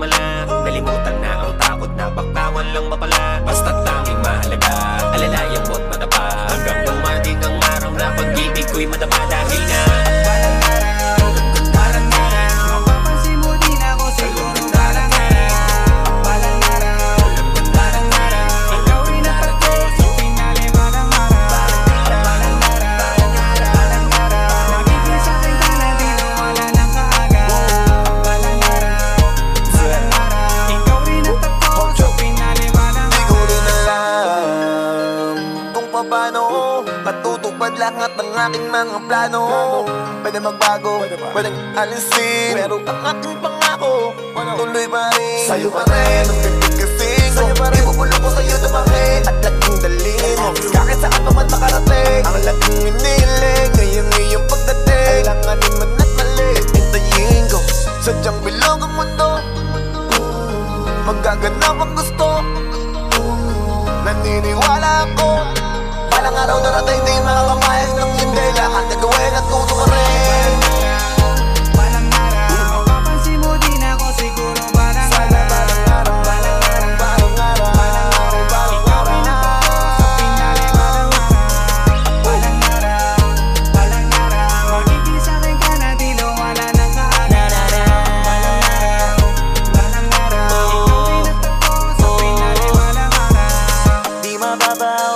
himala. Nalimutan na ang takot na baktawan lang mapala. Basta't tanging mahalaga, alalayan mo't matapa. Hanggang dumating ang araw na pag-ibig ko'y madapa. Dahil nga matutupad lahat ng aking mga plano. Pwede magbago, pwedeng alisin, pero ang aking pangako tuloy pa rin. Sa'yo pa rin ang bibig kasing sa'yo pa rin. Ibubulong ko sa'yo na bakit at laging dalhin mo kahit saan pa man makarating. Ang laging iniling ngayong iyong pagdating. Kailanganin man at mali, hintayin ko. Sadyang bilog ang mundo, magaganap ang gusto. Naniniwala ako balang araw darating di makakamayas ng hindi. Lahat na gawin at tutukarin. Balang araw, mapapansin mo din ako siguro. Balang araw, balang araw, balang araw, balang araw, balang araw. Ikaw rin ako sa pinali. Balang araw, balang araw, balang araw. Magiging sa'kin ka na di na wala nang kaagad. Balang araw, balang araw. Ikaw rin ako sa pinali. Balang araw. Di mababaw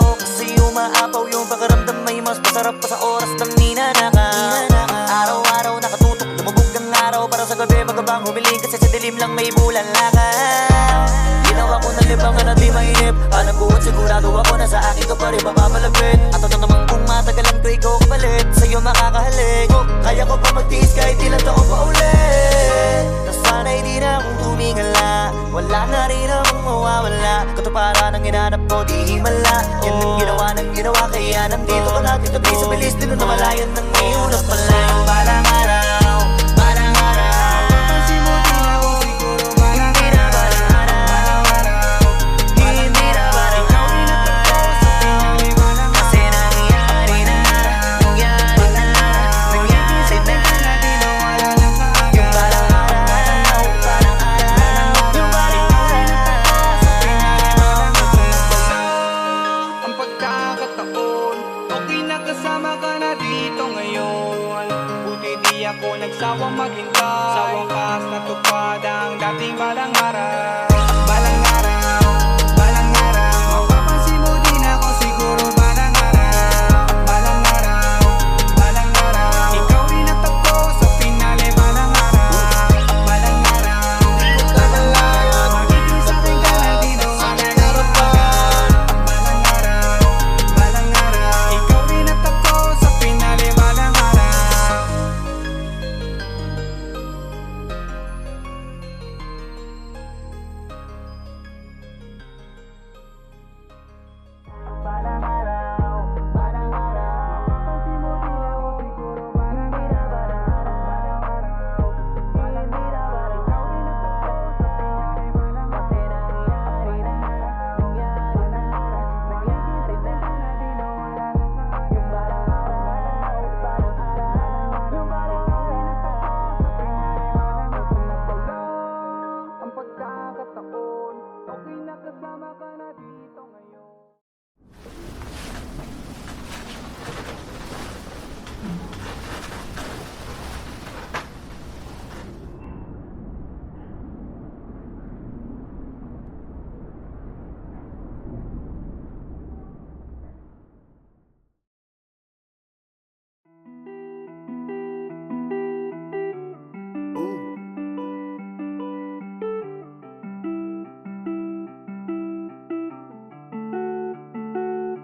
umaapaw yung pakiramdam, may mas masarap pa sa oras ng ninanakaw. Araw-araw nakatutok, lumubog ang araw. Para sa gabi magabang humiling, kasi sa dilim lang may bulan lakaw. Ginawa ko na libangan na di mainip. Alam ko at sigurado ako na sa akin ka pa rin mapamalapit. At ano naman kung matagalan ko ikaw kapalit, sa'yo makakahalik. Kaya ko pa magtiis kahit ilang taon pa ulit. Nasanay di na akong tumingala, wala na rin akong mawawala. Katuparan ang hinanap ko di himala. Yan ang ginawa ng ginawa, kaya nandito ka natin tabi sa bilis din na malayan ng iyunas pala. Balang araw, balang araw. Mapapansin mo din ako siguro. Balang araw, balang araw, hindi na balang araw. Ikaw rin ako sa pinali. Balang araw, Kasi nangyari na, nangyari na, nangyari na. di na wala nang kaagad. Yung balang araw, balang araw, yung balang araw. Ang pagkakataon, okay na kasama ka na dito ngayon. Buti di ako nagsawang maghintay. Sa wakas natupad ang dating balang araw. Balang araw, balang araw. Mapapansin mo din ako siguro. Balang araw, balang araw, balang araw. Ikaw rin at ako sa pinali. Balang araw, balang araw. Balang araw, magiging sa'kin ka na di na wala nang kaagad. Balang araw, balang araw. Ikaw rin at ako sa pinali. Balang araw. Balang araw, balang araw. Mapapansin mo din ako siguro. Balang araw, balang araw, balang araw. Ikaw rin at ako sa pinali. Balang araw, kasi nangyari na, nangyari na, nangyari na. Di na wala nang kaagad. Yung balang araw, balang araw, yung balang araw. Ang pagkakataon, okay na kasama ka na dito ngayon.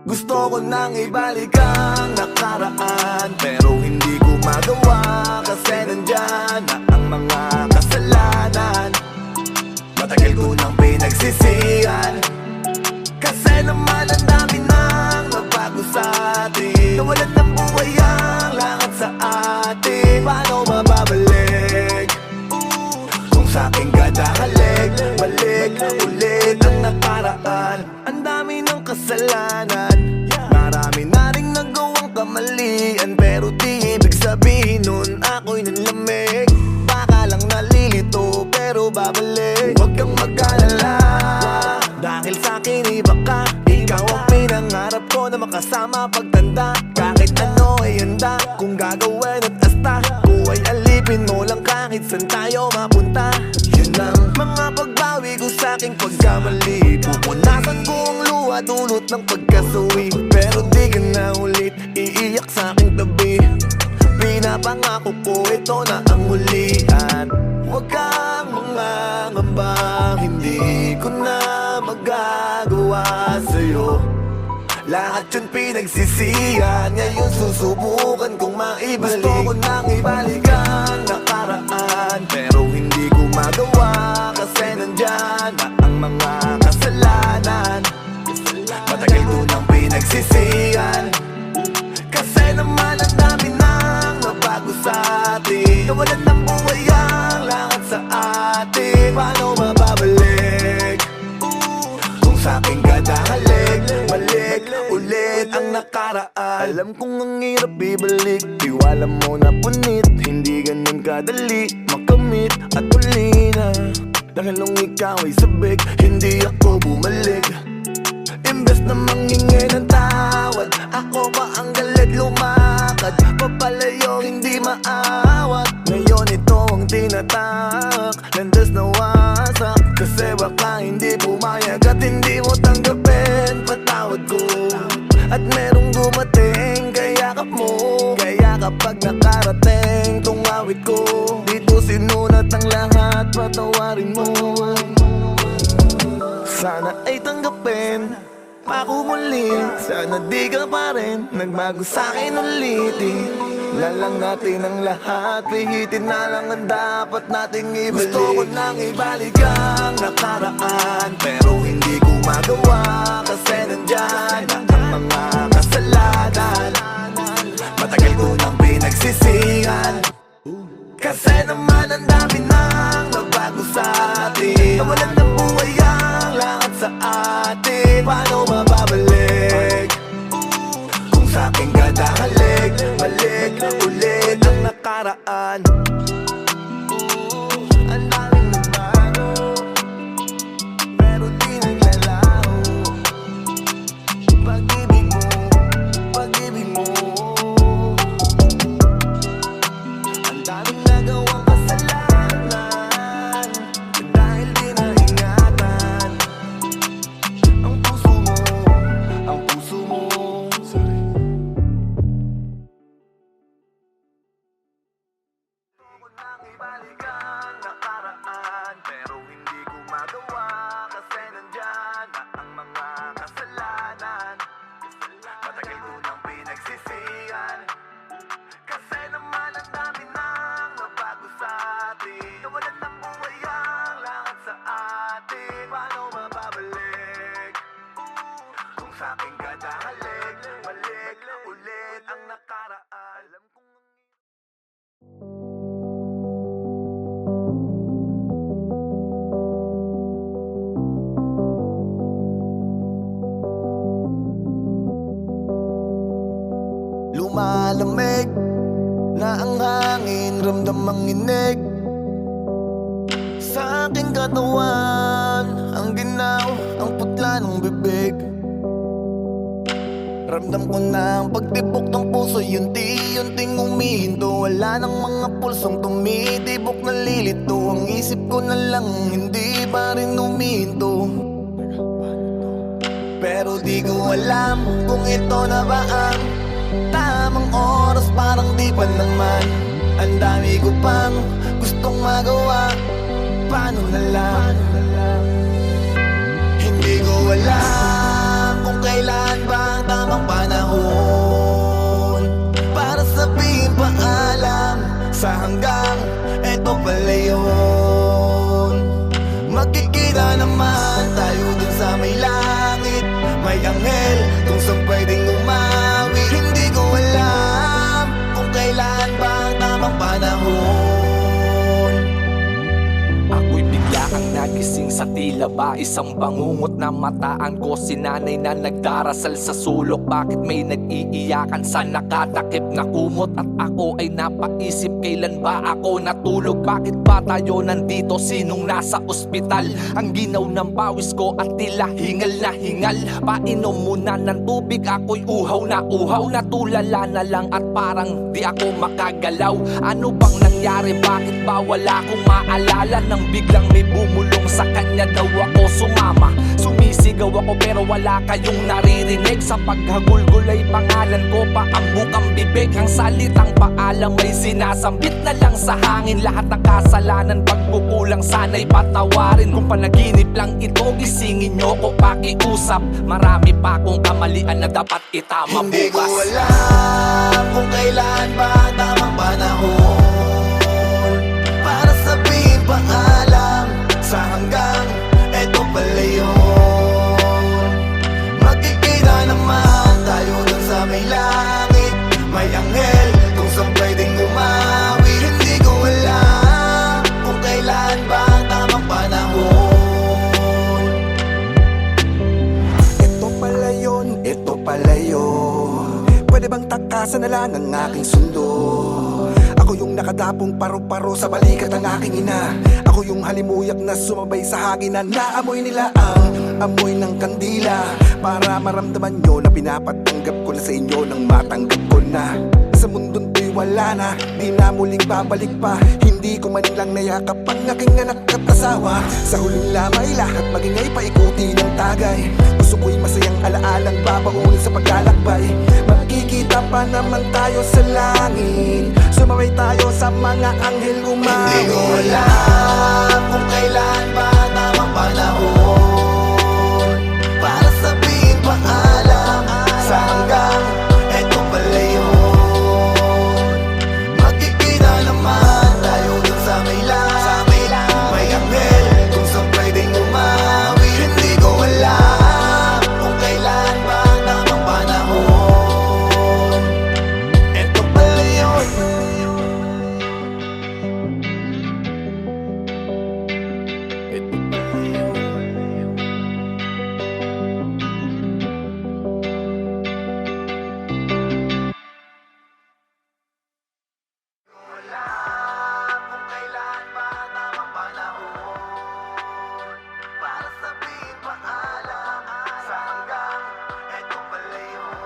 Gusto ko nang ibalik ang nakaraan, pero hindi ko magawa kasi nandyan na ang mga kasalanan. Matagal ko nang pinagsisihan, kasi naman ang dami nang nabago sa atin. Nawalan ng buhay ang lahat sa atin. Paano mababalik kung sa'king kadahalik? Balik ulit ang nakaraan. Ang dami ng kasalanan, marami na rin nagawang kamalian, pero di ibig sabihin nun ako'y nanlamig. Baka lang nalilito pero babalik. Huwag kang mag-alala, dahil sa'kin iba ka. Ikaw ang pinangarap ko na makasama pagtanda. Kahit ano ay handa, kung gagawin at asta, buhay alipin mo lang kahit saan tayo mapunta. Yun ang mga pagbawi ko sa'king pagkamali. Pupunasan ko ang luha dulot ng pagkasuwi. Pero di ka na ulit iiyak sa'king tabi. Pinapangako ko ito na ang hulihan. Huwag kang mangangamba, hindi ko na magagawa sa'yo. Lahat yun pinagsisihan, ngayon susubukan kong maibalik. Gusto ko nang ibalik ang nakaraan, pero hindi ko magawa kasi nandyan na ang mga kasalanan. Matagal ko nang pinagsisihan, kasi naman ang dami nang nabago sa atin. Nawalan ng buhay ang lahat sa atin. Paano mababalik kung sa'king kadahalik? Balik ulit ang nakaraan. Alam kong ang hirap ibalik, tiwala mo na punit. Hindi ganun kadali makamit at uli na. Dahil nung ikaw ay sabik, hindi ako bumalik. Imbes na manghingi ng tawad, ako pa ang galit lumakad. Papalayo hindi maawat, ngayon ito ang tinatak. Landas na wasak, kasi baka hindi pumayag at hindi mo tanggapin patawad ko. At merong dumating, kayakap mo. Kaya kapag nakarating tong awit ko, dito sinulat ang lahat, patawarin mo. Sana ay tanggapin ako muli, sana di ka pa rin nagbago sa'kin ulit. Lalang natin ang lahat, pihitin na lang ang dapat nating ibalik. Gusto ko nang ibalik ang nakaraan, pero hindi ko magawa kasi nandyan na ang mga kasalanan. Matagal ko nang pinagsisihan, kasi naman ang dami nang nabago sa atin. Nawalan ng buhay ang lahat sa atin. Paano mababalik kung sa'king kadahalik? Balik ulit ang nakaraan. Ang daming nagbago, pero di naglalaho. Pag-ibig mo, pag-ibig mo. Ang daming nagawang kasalanan, dahil di naingatan. Ang puso mo, ang puso mo. Sorry. Gusto ko nang ibalik ang nakaraan, pero hindi ko magawa kasi nandyan na ang mga kasalanan. Matagal ko nang pinagsisihan, kasi naman ang dami nang nabago sa atin. Nawalan ng buhay ang lahat sa atin. Paano mababalik kung sa'king kadahalik? Balik ulit ang nakaraan. Alam kong lumalamig na ang hangin, ramdam ang inig sa aking katawan. Ang ginaw, ang putla ng bibig. Ramdam ko na ang pagtibok ng puso, yunti-yunting umihinto. Wala nang mga pulsong tumitibok, nalilito. Ang isip ko na lang, hindi pa rin umihinto. Pero di ko alam kung ito na ba ang tamang oras, parang di pa naman. Ang dami ko pang gustong magawa, paano na lang? Hindi ko alam kung kailan ba ang tamang panahon para sabihin paalam sa hanggang eto pala yun. Magkikita naman tayo dun sa may langit, may anghel kung saan pwedeng umawi. Hindi ko alam kung kailan ba ang tamang panahon. Ako'y bigla ang nagising sa tila ba isang bangungot na mataan ko. Si nanay na nagdarasal sa sulok. Bakit may nag-iiyakan sa nakatakip na kumot? At ako ay napaisip, kailan ba ako natulog? Bakit ba tayo nandito? Sinong nasa ospital? Ang ginaw ng pawis ko at tila hingal na hingal. Painom muna ng tubig, ako'y uhaw na uhaw. Natulala na lang at parang di ako makagalaw. Ano bang nangyari? Bakit ba wala akong maalala? Nang biglang may bumulong sa kanya daw ako sumama. Sumisigaw ako pero wala kayong naririnig. Sa paghagulgol ay pangalan ko pa ang bukang bibig. Ang salitang paalam ay sinasambit na lang sa hangin. Lahat ng kasalanan pagkukulang sana'y patawarin. Kung panaginip lang ito, gisingin nyo ko pakiusap. Marami pa akong kamalian na dapat itama Hindi ko bukas. alam kung kailan ba ang tamang panahon para sabihin paalam sa hanggang eto pala yun. Magkikita naman tayo dun sa may langit. May anghel kung saan pwedeng umawi. Hindi ko alam kung kailan ba ang tamang panahon. Ito pala yun, ito pala yun. Pwede bang takasan na lang ang aking sundo? Ako yung nakadapong paro-paro sa balikat ng aking ina. Ako yung halimuyak na sumabay sa hangin na naamoy nila ang amoy ng kandila. Para maramdaman nyo na pinapatanggap ko na sa inyo nang matanggap ko na. Sa mundong to'y wala na, di na muling babalik pa. Hindi ko man lang nayakap ang aking anak at asawa. Sa huling lamay lahat maging ay paikuti ng tagay. Gusto ko'y masayang alaalang babaunin sa paglalakbay. Magkikita pa naman tayo sa langit. Sumabay tayo sa mga anghel Hindi ko umawi. alam kung kailan ba ang tamang panahon para sabihin paalam sa hanggang eto pala yun. Magkikita naman tayo dun sa may langit. May anghel kung saan pwedeng umawi. Hindi ko alam kung kailan ba ang tamang panahon. Eto pala yun. Kung kailan ba ang tamang panahon para sabihin paalam sa hanggang eto pala yun.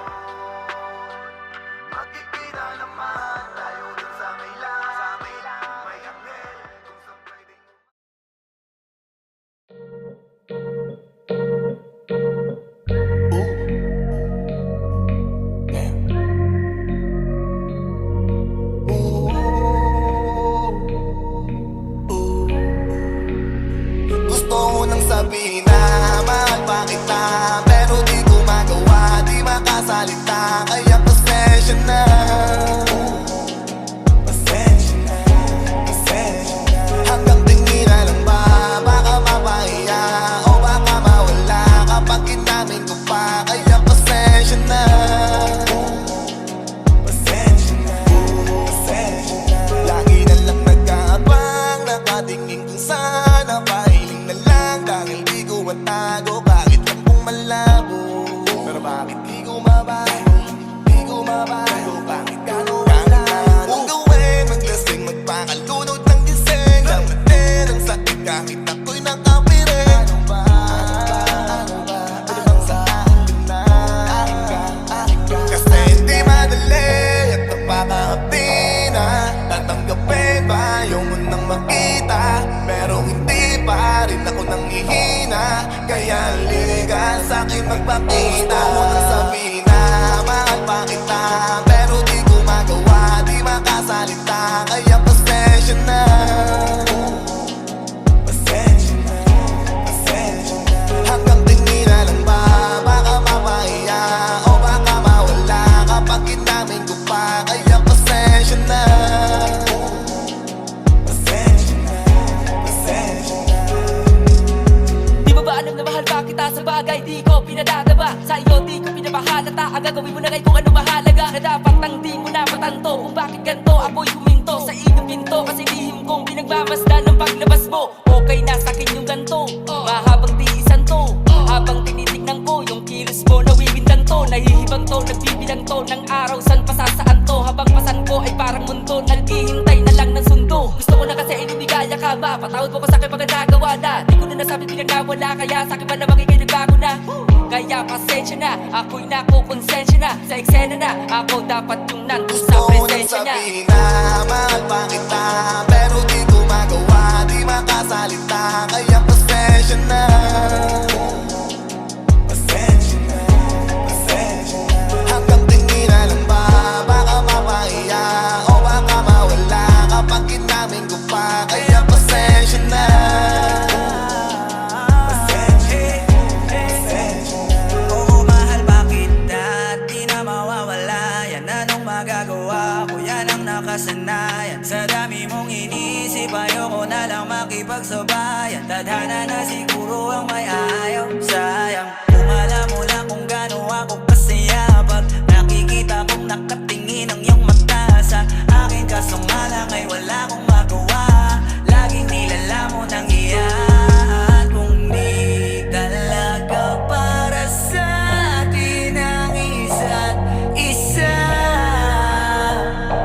Magkikita naman tayo dun sa may langit. May anghel kung saan pwedeng Gusto ko nang sabihin na mahal pa kita, pero di ko magawa, di makasalita. Kaya pasensya na. Pasensya na, pasensya na. Hanggang tingin na lang ba, baka mapahiya o baka mawala kapag inamin ko pa. Kaya pasensya na. Pasensya na, pasensya na. Lagi na lang nagkaabang, nakatingin kung saan ang pahiling na lang. Dahil di ko matago, bakit lang kung malabo. Pero bakit di ko mabago, di ko mabago. Bakit gano'n wala akong gawin? Maglasing, magpakalunod ng gising. Lamutin ang sakit kahit ako'y nakapirin. Ano ba? Ano bang sa akin na? Kasi hindi madali at napakahapdi na tatanggapin ba yung unang makita. Pero hindi pa rin ako nanghihina. Kaya liga sa'kin magpakita. Gusto ko nang sabihin na mahal pa kita, pero di ko magawa, di makasalita. Kaya pasensya na. Pasensya na, pasensya na. Hanggang tingin na lang ba, baka mapahiya o baka mawala kapag inamin ko pa. Kaya pasensya na. Pasensya na, pasensya na. Di ba ba alam na mahal pa kita sa bagay di ko pinadadaba. Sa iyo di ko pinabahalata, ang gagawin mo na kay kung ano mahalaga. Na dapat nang di mo na patanto kung bakit ganto ako'y huminto sa iyong pinto. Kasi lihim kong pinagmamasdan ng paglabas mo. Okay na sa'kin yung ganto, mahabang tiisan to. Habang tinitignan ko yung kilos mo, nawiwindang to. Nahihibang to, nagbibilang to ng araw, san pasasaan to. Habang pasan ko ay parang mundo, naghihintay na lang ng sundo. Gusto ko na kasi inibigaya ka ba, patawad mo ko sa'kin pag nagawa na. Di ko na nasabi pinagkawala, kaya sa'kin ba namang ikay nagbago na. Kaya pasensya na, ako'y nakukonsensya na. Sa eksena na, ako dapat yung nandun sa Gusto ko nang presensya niya. sabihin na mahal pa kita, pero di ko magawa, di makasalita. Kaya pasensya na. Pasensya na, pasensya na. Hanggang tingin na lang ba, baka mapahiya o baka mawala kapag inamin ko pa. Kaya pasensya na. Oo, mahal pa kita, di na mawawala. Yan anong magagawa ko, yan ang nakasanayan. Sa dami mong inisip, ayoko na lang makipagsabayan. Tadhana na siguro ang may ayaw. Sayang, kung alam mo lang kung gaano ako kasaya pag nakikita kong nakatingin ang iyong mata sa akin. Kaso nga lang ay wala akong magawa, laging nilalamon ang iyan. Kung di talaga para sa atin ang isa't isa,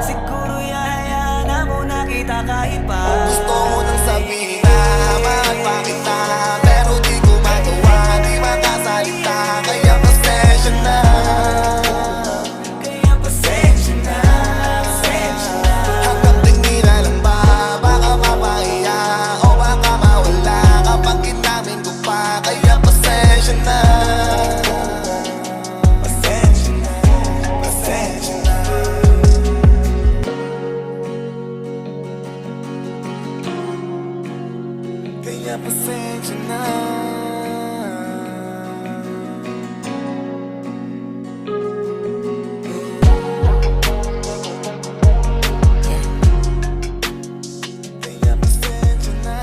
siguro yayaan na muna kita kahit pa. Gusto ko nang sabihin na mahal pa kita, pero di ko magawa, di makasalita. Kaya pasensya na. Kaya pasensya na, pasensya na. Hanggang tingin na lang ba, baka mapahiya o baka mawala kapag inamin ko pa. Kaya pasensya na. Pasensya na, pasensya na. Kaya pasensya na. Kaya pasensya na.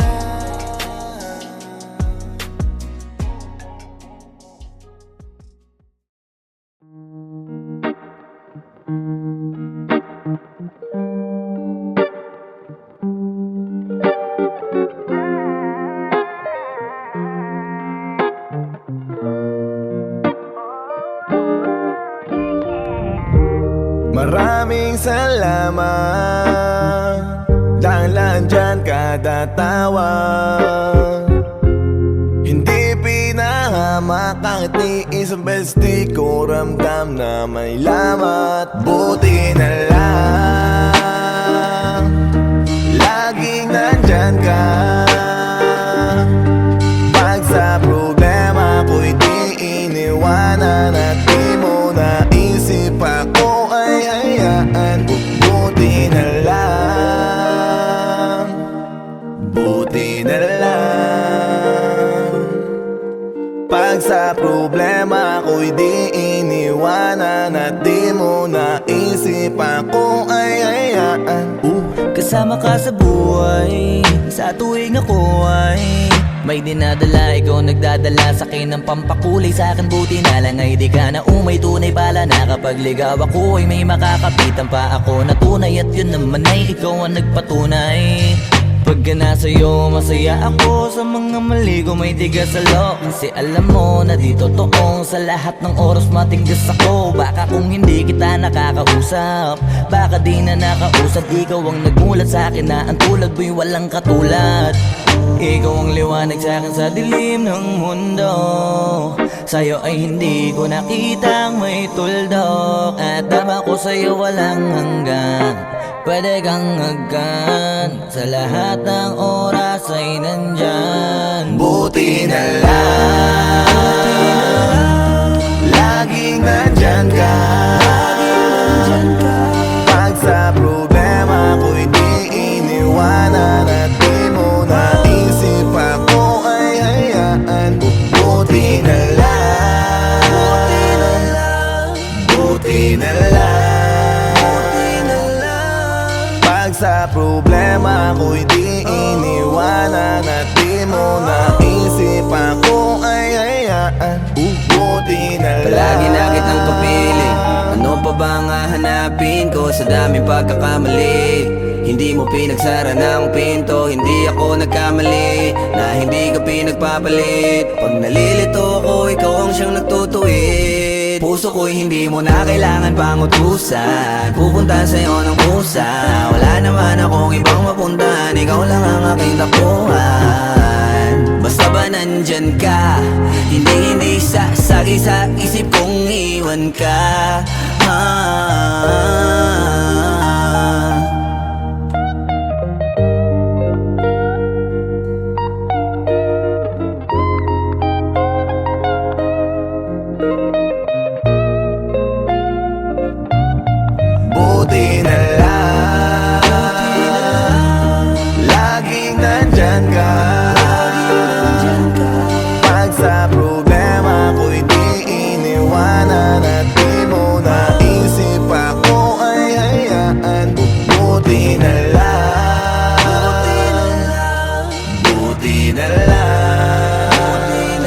Maraming salamat dahil nandyan kada tawag. Hindi pinahamak kahit ni isang beses di ko ramdam na may lamat. Buti na lang laging nandyan ka. Pag sa problema ko'y di iniwanan at di mo naisip ako ay hayaan. Buti na lang, buti na lang. Pag sa problema ko'y di iniwanan at di mo naisip ako ay hayaan. Kasama ka sa buhay, sa tuwing ako ay may dinadala, ikaw nagdadala sa akin ng pampakulay. Sa akin buti na lang ay di ka na umay. Tunay pala na kapag ligaw ako ay may makakapitan pa ako na tunay. At yun naman ay ikaw ang nagpatunay. Pagka nasa'yo masaya ako, sa mga mali ko may tigas sa loob. Kasi alam mo na di totoong sa lahat ng oras matigas ako. Baka kung hindi kita nakakausap, baka di na nakausap. Ikaw ang nagulat sa akin na ang tulad mo'y walang katulad. Ikaw ang liwanag sa akin sa dilim ng mundo. Sa'yo ay hindi ko nakitang may tuldok. At tama ko sa'yo walang hanggan. Pwede kang agkan, sa lahat ng oras ay nandyan. Buti na lang laging nandyan ka. Pag sa problema ko'y di iniwanan at di mo naisip ako ay hayaan. Buti na lang, buti na lang. Pag sa problema ko'y di iniwanan at di mo naisip ako ay hayaan Buti na lang Palagi na kitang kapiling. Ano pa ba ang hahanapin ko sa daming pagkakamali? Hindi mo pinagsara ng pinto, hindi ako nagkamali na hindi ka pinagpapalit. Pag nalilito ako, ikaw ang siyang nagtutuwid. Puso ko'y hindi mo na kailangan pang utusan. Pupunta sa'yo ng pusa. Wala naman akong ibang mapuntahan, ikaw lang ang aking tapuhan. Basta ba nandyan ka, hindi sasagi sa isip kong iwan ka. Buti na lang Laging nandyan ka Pag sa problema ko'y di iniwanan At di mo naisip ako ay hayaan Buti na lang Buti na lang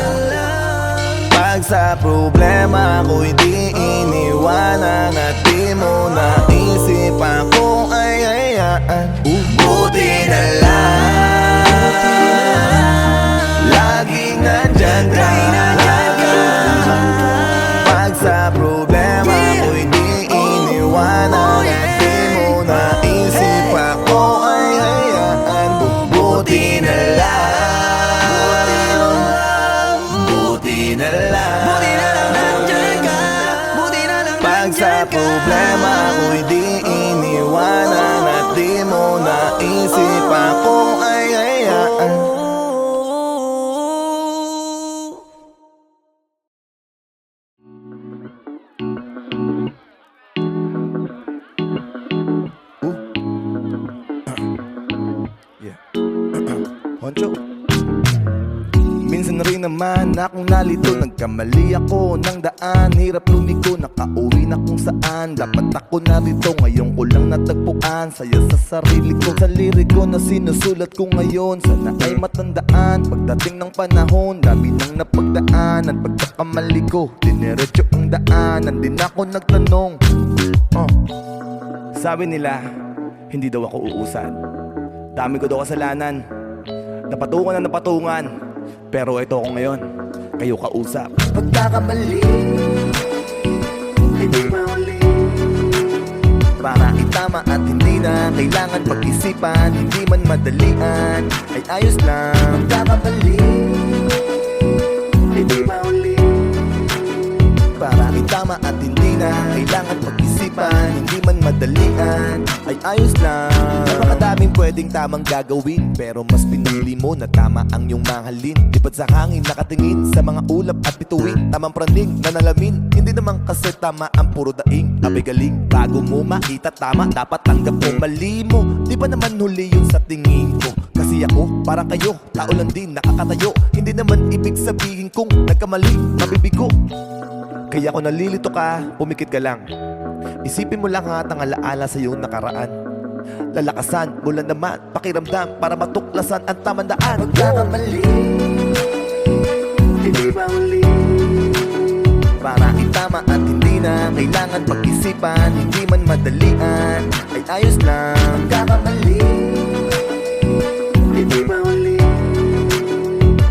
Pag sa problema ko'y di iniwanan At di mo naisip ako ay hayaan Buti na lang Laging nandyan ka Pag sa problema ko'y di iniwanan At di mo naisip ako ay hayaan Buti na lang Buti na lang nandyan ka Pag sa problema ko'y di iniwanan At di mo naisip ako ay hayaan Honcho Minsan na rin naman akong nalito Nagkamali ako ng daan Hirap lumiko, nakauwi na kung saan Dapat ako narito, ngayon ko lang natagpuan Saya sa sarili ko, sa liriko na sinusulat ko ngayon Sana ay matandaan, pagdating ng panahon Dami nang napagdaanan, pagkakamali ko Diniretso ang daanan, din ako nagtanong Sabi nila, hindi daw ako uusad Dami ko daw kasalanan Napatungan na napatungan Pero ito ako ngayon, kayo kausap Pagkakamali, hindi mauli Para itama at hindi na kailangan pag-isipan Hindi man madalian, ay ayos lang Pagkakamali, hindi mauli Para itama at hindi na kailangan pag-isipan Hindi man madalian, ay ayos lang Napakadaming pwedeng tamang gagawin Pero mas pinili mo na tama ang iyong mahalin Lipad sa hangin, nakatingin sa mga ulap at bituin Tamang praning, nanalamin Hindi naman kasi tama ang puro daing Abay galing, bago mo makita tama Dapat tanggap mo mali mo Di ba naman huli yun sa tingin ko Kasi ako, parang kayo, tao lang din nakakatayo Hindi naman ibig sabihin kung nagkamali, mabibigo Kaya kung nalilito ka, pumikit ka lang Isipin mo lang ang alaala sa iyong nakaraan Lalakasan mo lang naman pakiramdam Para matuklasan ang tamandaan Pagkakamali, hindi ba uli Para itama at hindi na kailangan pag-isipan Hindi man madalian, ay ayos lang Pagkakamali, hindi ba uli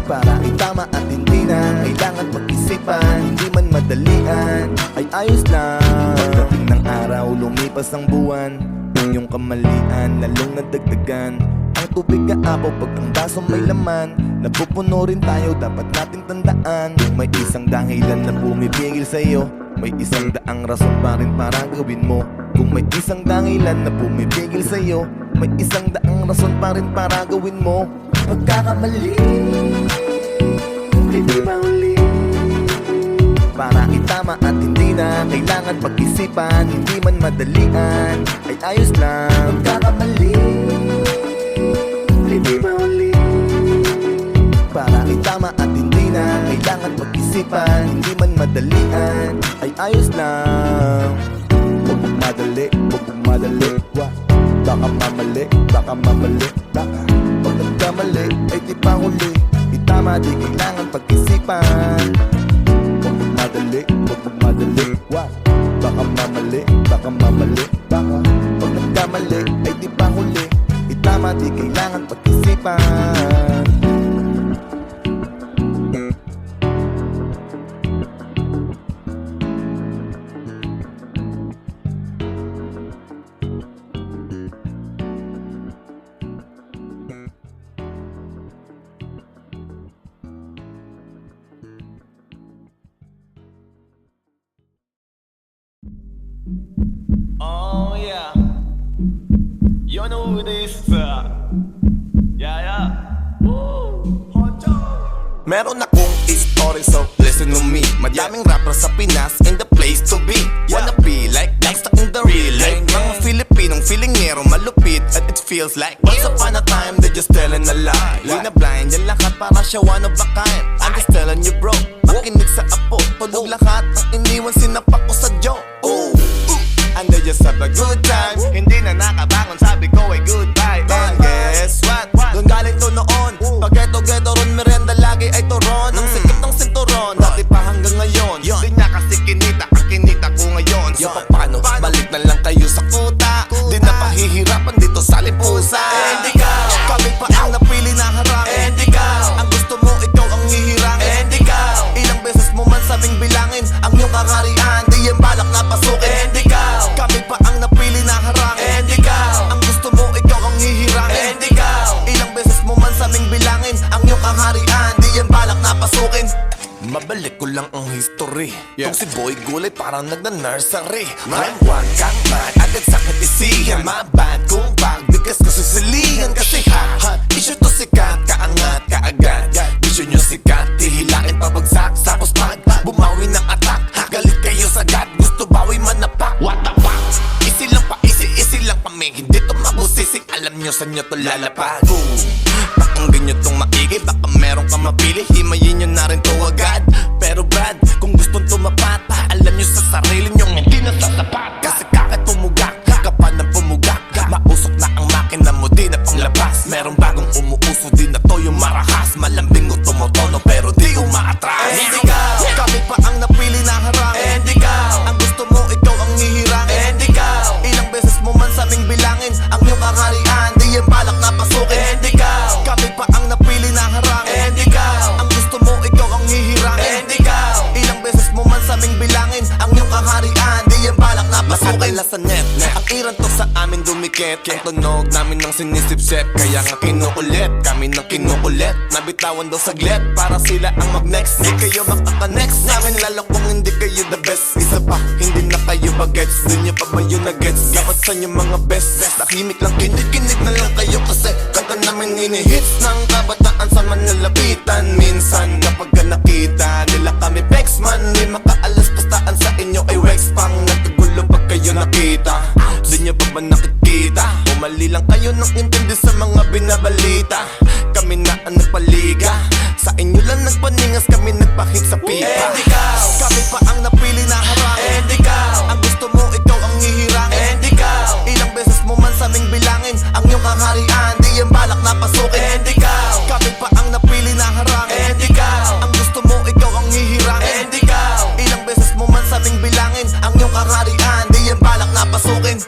Para itama at hindi na kailangan pag-isipan Hindi man madalian, ay ayos lang Pagdating ng araw, lumipas ang buwan Ang iyong kamalian, lalong nadagdagan Ang tubig na apaw pag ang baso may laman Napupuno rin tayo, dapat nating tandaan Kung may isang dahilan na pumipigil sa'yo May isang daang rason pa rin para gawin mo Kung may isang dahilan na pumipigil sa'yo May isang daang rason pa rin para gawin mo Pagkakamali, hindi ba uli Para itama at hindi na kailangan pag-isipan Hindi man madalian, ay ayos lang Pagkakamali, hindi ba uli Para itama at hindi na kailangan pag-isipan Hindi man madalian, ay ayos lang Huwag magmadali, Baka mamali, baka Pag nagkamali, ay di pa huli Itama, di kailangan pag-isipan baka mamali. Baka pag nagkamali ay di pa huli. Itama di kailangan pag-isipan. Oh yeah, you know who this yeah. Meron akong story, so listen to me. Madaming rapper sa Pinas in the place to be. Wanna be like gangsta in the real life. Mga Filipinong filingero malupit. And it feels like once upon a time they're just telling a lie. Di na blind yan lahat para siya one of a kind. I'm just telling you bro, makinig sa apo. Tulog lahat ang iniwan sinapak ko sa Joe. Ooh, and they just have a good time. Hindi na nakabangon, sabi ko ay goodbye. And guess what? Doon galing to noon. Pag eto-geto ron, merienda lagi ay turon. Ang sikip ng sinturon, dati pa hanggang ngayon. Di niya kasi kinita, ang kinita ko ngayon. So paano? Balik na lang kayo sa kuta. Di na pahihirapan dito sa lipusa. And ikaw, kami pa ang napili na harang. And ikaw, ang gusto mo ikaw ang hihirang. And ikaw, ilang beses mo man sabing bilangin ang iyong kakarian. Di yan balak na pasukin. And ikaw, kami pa ang napili na harang. And ikaw, ang gusto mo ikaw ang hihirang. And ikaw, ilang beses mo man sabing bilangin ang iyong kakarian. Di yan balak na pasukin. Mabalik ko lang ang history. Tong si Boy Gulay parang nagna-nursery. I'm one kang mad, agad sakit isihan. My bad kung pagbigas ko sisilihan. Kasi hot, issue to sikat, kaangat, kaagad. Vision nyo sikat, hihilain pabagsak. Sakos pag, bumawi ng atak. Galit kayo sagad, gusto bawi manapak. What the fuck? Easy lang pa, easy lang kami. Hindi to mabusisig, alam nyo sa nyo to lalapag. Pakinggan nyo tong maigi, baka meron ka mapili. Himayin nyo na rin to agad. Pero Brad, kung gustong tumapat, alam nyo sa sarili nyo hindi na sasapat. Kasi kakit pumugak, kapan ng pumugak. Mausok na ang makina mo, di na panglabas. Merong bagong umuuso, di na to yung marahas. Malambing o tumotono, pero di umaatras. And ikaw, kami pa ang napili na harang. And ikaw, ang gusto mo ikaw ang hihirang. And ikaw, ilang beses mo man sabing bilangin ang iyong kakarian. Di yan balak na pasukin. And ikaw, kami pa ang napili na harang. And ikaw, ang gusto mo ikaw ang hihirang. And ikaw, ilang beses mo man sabing bilangin ang iyong kakarian. Di yan balak na pasukin. Sa net, ang iran to sa amin dumikit. Ang tunog namin ng sinisipsip. Kaya nga kinukulit, kami ng kinukulit. Nabitawan daw saglit para sila ang mag-next. Di kayo makaka-next namin lalo kung hindi kayo the best. Isa pa, hindi na kayo bagets. Di nyo pa ba yun na-gets? Dapat sa inyo mga best. Tahimik lang, kinig na lang kayo kasi kanta namin ini-hits ng kabataan sa manlalapitan. Minsan kapag nakita nila kami pex man, di makaalas pastaan sa inyo ay wax pang nagkagulo pag kayo nakita. Di nyo pa ba nakikita? Umali lang kayo nang intindi sa mga binabalita. Kami na ang nagpaliga, sa inyo lang nagpaningas, kami nagpahit sa pipa. And ikaw, kami pa ang napili na harang. And ikaw, ang gusto mo ikaw ang hihirang. And ikaw, ilang beses mo man sabing bilangin ang iyong kakarian. Di yan balak na pasukin. And ikaw, kami pa ang napili na harang. And ikaw, ang gusto mo ikaw ang hihirang. And ikaw, ilang beses mo man sabing bilangin ang iyong kakarian. Di yan balak na pasukin.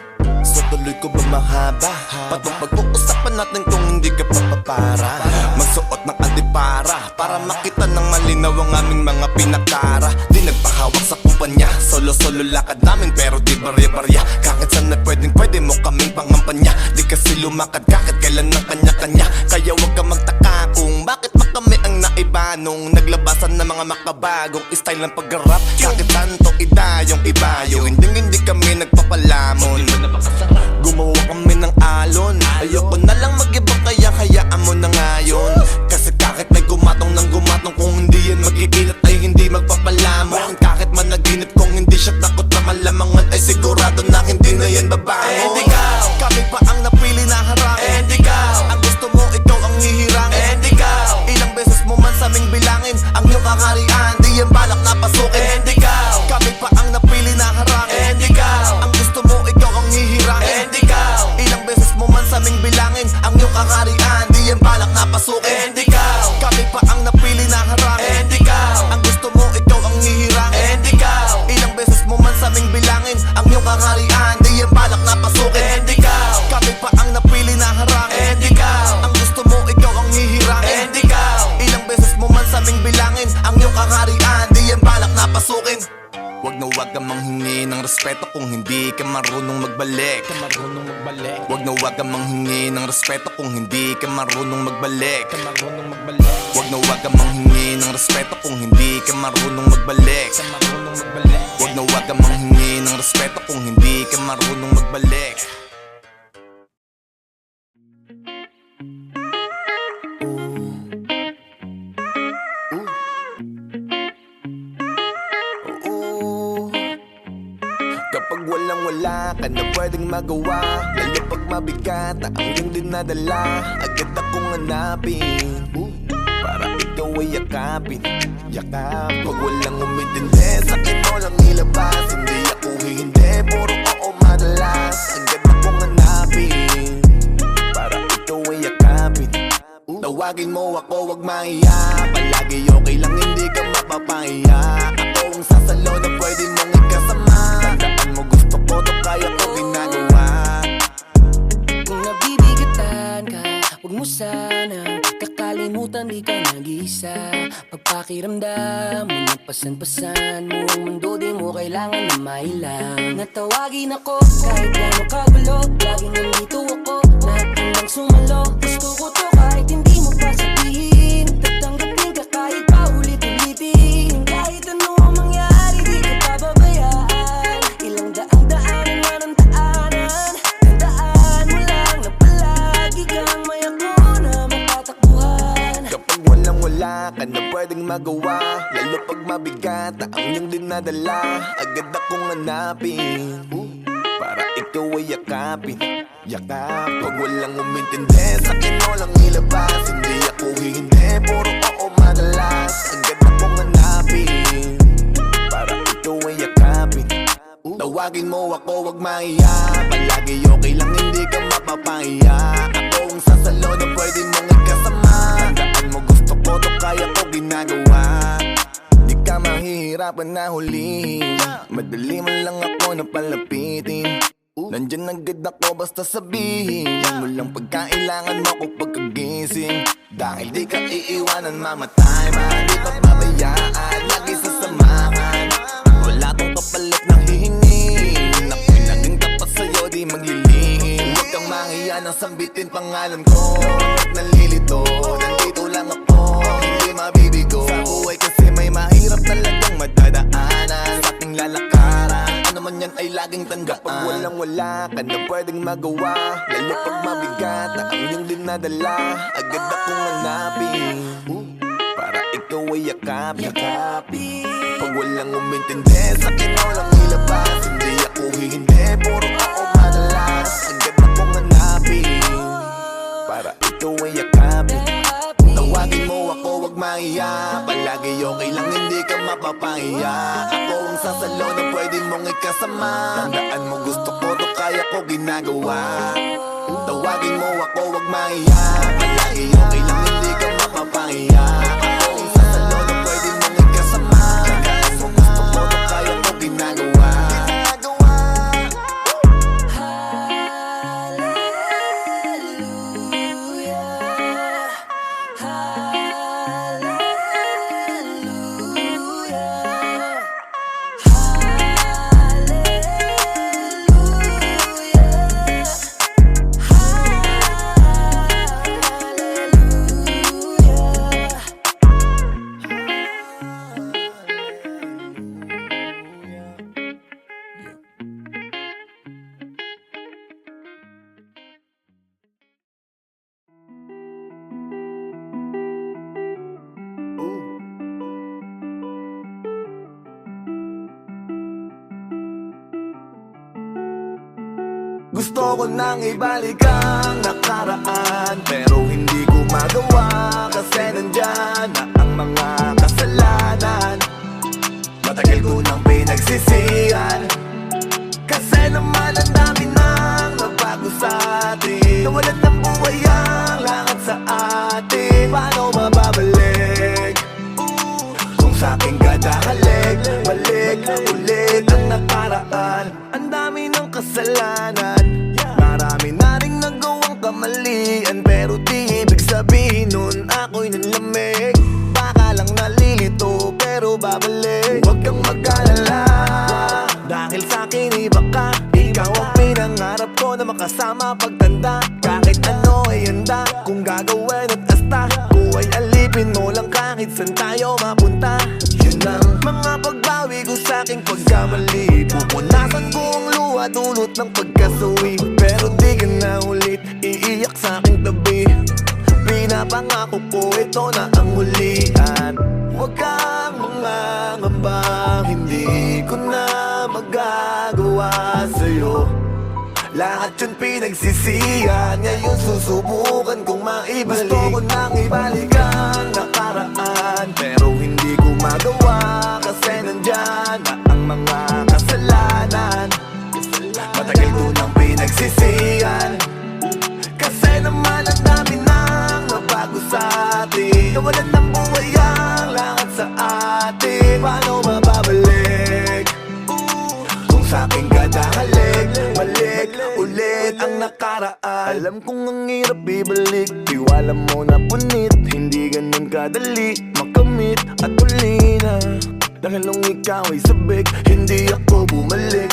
So tuloy ko ba mahaba? Patong pag-uusapan natin kung hindi ka papapara. Magsuot ng antipara para makita ng malinaw ang aming mga pinakara. Di nagpahawak sa kumpanya, solo-solo lakad namin pero di barya-barya. Kahit saan na pwede mo kaming pangampanya. Di kasi lumakad kahit kailan ng kanya-kanya. Kaya wag ka magtaka kung bakit ba kami ang naiba nung naglabasan ng mga makabagong style ng pag-rap. Kahit saan to idayong ibayo, hindi kami nagpapalamon. Gumawa kami ng alon. Ayoko na lang mag-iba kaya hayaan mo na ngayon. Kasi kahit may gumatong ng gumatong, kung hindi yan mag-iinat ay hindi magpapalamon. Kahit managinip kung hindi siya takot na malamangan, ay sigurado na hindi na yan babangon. And ikaw, kami pa ang napili na harang. And ikaw, ang gusto mo ikaw ang hihirang. And ikaw, ilang beses mo man sabing bilangin ang iyong kakarian. Di yan balak na pasukin. And ikaw, kami pa ang napili na harang. And ikaw, ang gusto mo ikaw ang hihirang. And ikaw, ilang beses mo man sabing bilangin ang iyong kakarian. Di yan balak na pasukin. papasukin. Wag na wag kang manghingi ng respeto kung hindi ka marunong magbalik. Wag na wag kang manghingi ng respeto kung hindi ka marunong magbalik. Wag na wag kang manghingi ng respeto kung hindi ka marunong magbalik. Wag na wag kang manghingi ng respeto kung hindi ka marunong magbalik. Kapag walang-wala ka na pwedeng magawa, lalo pag mabigat na ang iyong dinadala, agad akong hanapin para ikaw ay yakapin. Pag walang umintindi, sa akin mo lang ilabas. Hindi ako hihindi, puro oo madalas. Agad akong hanapin para ikaw ay yakapin. Tawagin mo ako, wag mahiya. Palagi okay lang, hindi ka mapapahiya. Ako ang sasalo na pwede mong ikasama. Tandaan mo gusto ko, to kaya ko ginagawa. Kung nabibigatan ka, huwag mo sana kakalimutan, di ka nag-iisa. Pagpakiramdam mo, nagpasan-pasan mo ang mundo, di mo kailangan na mailang. Natawagin ako kahit gano'ng kagulo, laging nandito ako, nagtandang sumalo. Gusto ko to kahit hindi mo pa sabihin, tatanggapin ka kahit pa ulit-ulitin. Kahit ano ang mangyari, di ka pababayaan. Ilang daang-daanan man ang daanan, tandaan mo lang na palagi kang may ako na matatakbuhan. Kapag walang-wala ka na pwedeng magawa, lalo pag mabigat na ang iyong dinadala, agad akong hanapin para ikaw ay yakapin. Pag walang umintindi, sa akin mo lang ilabas. Hindi ako hihindi, puro oo madalas. Agad akong hanapin para ikaw ay yakapin. Tawagin mo ako, wag mahiya. Palagi okay lang, hindi ka mapapahiya. Ako ang sasalo na pwede mong ikasama. Tandaan mo gusto ko, to kaya ko ginagawa. Di ka mahihirapan na hulihin, madali man lang ako na palapitin. Nandyan agad ako basta sabihin mo lang pagkailangan mo ko pagkagising. Dahil di ka iiwanan, mamatay man, di pa pabayaan, lagi sasamahan. Wala tong kapalit ng hihingin, ako'y naging tapat sa'yo, di maglilihim. Huwag kang mahiya nang sambitin pangalan ko. Huwag nalilito, nandito lang ako, hindi mabibigo. Sa buhay kasi may mahirap talagang madadaanan. Sa ating lalakaran, ano man yan ay laging tandaan. Kapag walang-wala ka na pwedeng magawa, lalo pag mabigat na ang iyong dinadala, agad akong hanapin para ikaw ay yakapin. Pag walang umintindi, sa akin mo lang ilabas. Hindi ako hihindi, puro ako madalas. Agad akong hanapin para ikaw ay yakapin. Tawagin mo ako, wag mahiya. Palagi okay lang, hindi ka mapapahiya. Ako ang sasalo na pwede mong ikasama. Tandaan mo gusto ko, to kaya ko ginagawa. Tawagin mo ako, wag mahiya. Palagi okay lang, hindi ka mapapahiya. Ako ang sasalo na pwede mong ikasama. Tandaan mo gusto ko, to kaya ko ginagawa. Gusto ko nang ibalik ang nakaraan, pero hindi ko magawa kasi nandyan na ang mga kasalanan. Matagal ko nang pinagsisihan, kasi naman ang dami nang nagbago sa atin. Nawalan ng buhay ang lahat sa atin. Paano mababalik kung sa'king kadahalik? Balik ulit ang nakaraan. Ang dami ng kasalanan, marami na rin nagawang kamalian, pero di ibig sabihin nun ako'y nanlamig. Baka lang nalilito pero babalik. Huwag kang Kasama pagtanda, kahit ano ay handa. Kung gagawin at asta, buhay alipin mo lang kahit saan tayo mapunta. Yun ang mga pagbawi ko sa aking pagkamali. Pupunasan ko ang luha dulot ng pagkasuwi. Pero di ka na ulit iiyak sa aking tabi. Pinapangako ko ito na ang huli. At huwag kang mangangamba, hindi ko na magagawa sa'yo. Lahat yun pinagsisihan, ngayon susubukan kong maibalik. Gusto ko nang ibalik ang nakaraan, pero hindi ko magawa kasi nandyan na ang mga kasalanan. Matagal ko nang pinagsisihan, kasi naman ang dami nang nabago sa atin. Nawalan ng buhay ang lahat sa atin. Paano mababalik kung sa aking kadahalik? Balik ulit ang nakaraan. Alam kong ang hirap ibalik, tiwala mo na punit. Hindi ganun kadali makamit at uli na. Dahil nung ikaw ay sabik, hindi ako bumalik.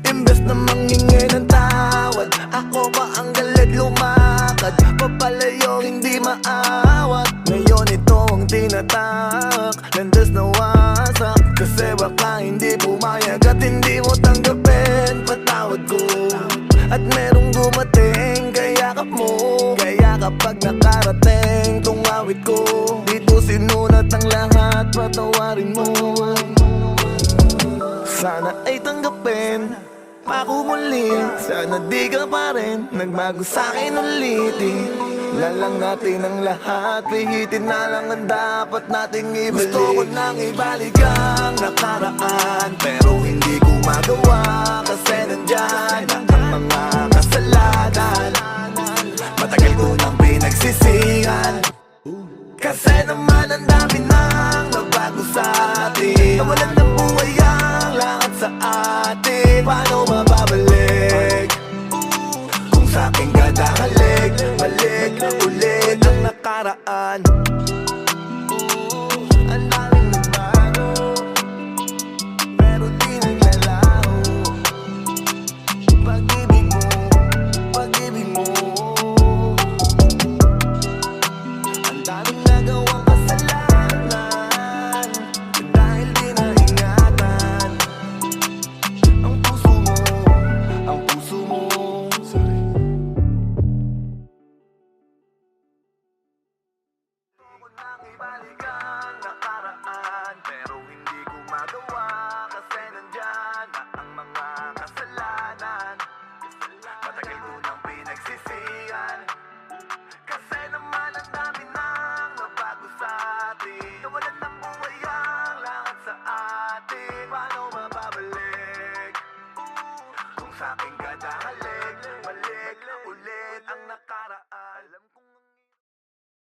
Imbes na manghingi ng tawad, ako pa ang galit lumakad. Papalayo hindi maawat. Ngayon ito ang tinatak, landas na wasak. Kasi baka hindi pumayag at hindi mo tanggapin patawad ko. At merong dumating, kayakap mo. Kaya kapag nakarating tong awit ko, dito sinulat ang lahat, patawarin mo. Sana ay tanggapin ako muli. Sana di ka pa rin nagbago sa'kin ulitin. Lalang natin ang lahat, pihitin na lang ang dapat nating ibalik. Gusto ko nang ibalik ang nakaraan, pero hindi ko magawa kasi nandyan na ang mga kasalanan. Matagal ko nang pinagsisihan, kasi naman ang dami nang nagbago sa atin. Nawalan ng buhay ang lahat sa atin. Paano mababalik kung sa aking kadahalik? Balik ulit ang nakaraan. Ang daming nagbago, pero di naglalaho. Pag-ibig mo, pag-ibig mo. Ang daming nagawang kasalanan, dahil di naingatan ang puso mo, ang puso mo. Sorry. Gusto ko nang ibalik ang nakaraan, pero hindi ko magawa kasi nandyan na ang mga kasalanan. Matagal ko nang pinagsisihan, kasi naman ang dami nang nabago sa atin. Nawalan ng buhay ang lahat sa atin. Paano mababalik kung sa aking kadahalik?